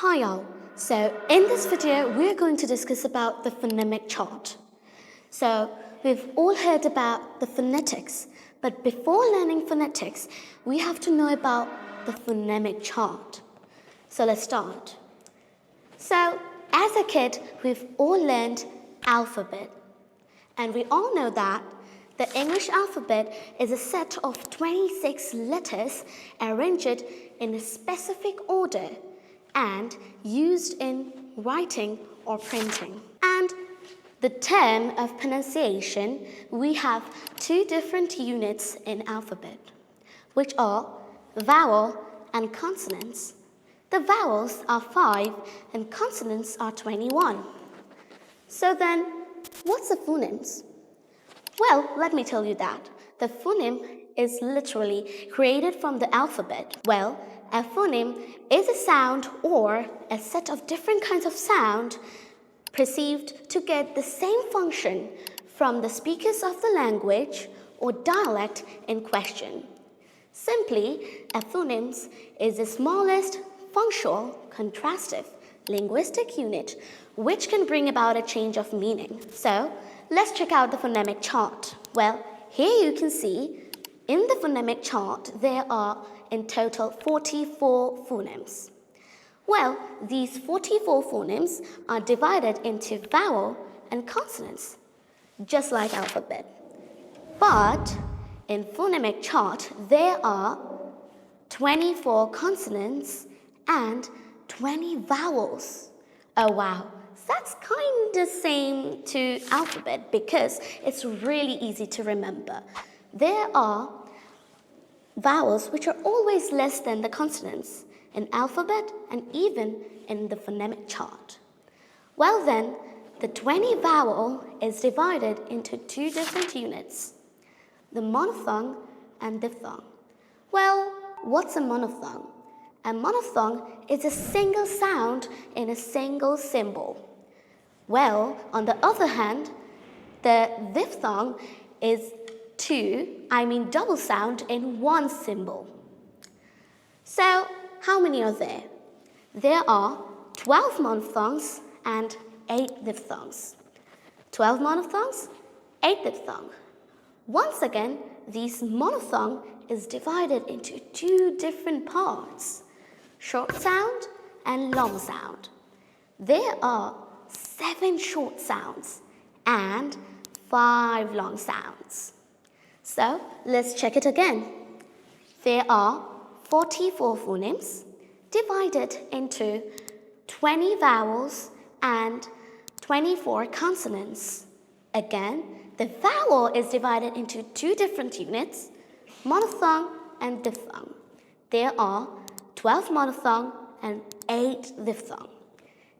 Hi all, so in this video we're going to discuss about the phonemic chart. So we've all heard about the phonetics, but before learning phonetics we have to know about the phonemic chart. So let's start. So as a kid we've all learned alphabet, and we all know that the English alphabet is a set of 26 letters arranged in a specific order and used in writing or printing. And the term of pronunciation, we have two different units in alphabet, which are vowel and consonants. The vowels are 5 and consonants are 21. So then, what's the phonemes? Well, let me tell you that. The phoneme is literally created from the alphabet. Well, a phoneme is a sound or a set of different kinds of sound perceived to get the same function from the speakers of the language or dialect in question. Simply, a phoneme is the smallest functional, contrastive, linguistic unit which can bring about a change of meaning. So, let's check out the phonemic chart. Well, here you can see in the phonemic chart there are in total 44 phonemes. Well, these 44 phonemes are divided into vowel and consonants, just like alphabet. But in phonemic chart there are 24 consonants and 20 vowels. Oh wow, that's kind of same to alphabet because it's really easy to remember. There are vowels which are always less than the consonants in alphabet and even in the phonemic chart. Well then, the 20 vowel is divided into two different units, the monophthong and diphthong. Well, what's a monophthong? A monophthong is a single sound in a single symbol. Well, on the other hand, the diphthong is double sound in one symbol. So, how many are there? There are 12 monophthongs and 8 diphthongs. 12 monophthongs, 8 diphthongs. Once again, this monophthong is divided into two different parts, short sound and long sound. There are 7 short sounds and 5 long sounds. So, let's check it again. There are 44 phonemes divided into 20 vowels and 24 consonants. Again, the vowel is divided into two different units, monophthong and diphthong. There are 12 monophthong and 8 diphthong.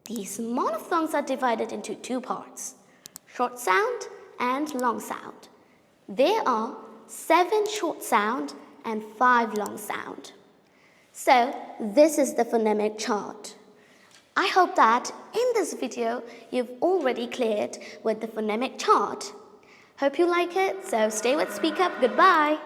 These monophthongs are divided into two parts, short sound and long sound. There are 7 short sound and 5 long sound. So, this is the phonemic chart. I hope that in this video you've already cleared with the phonemic chart. Hope you like it, so stay with SpeakUp. Goodbye.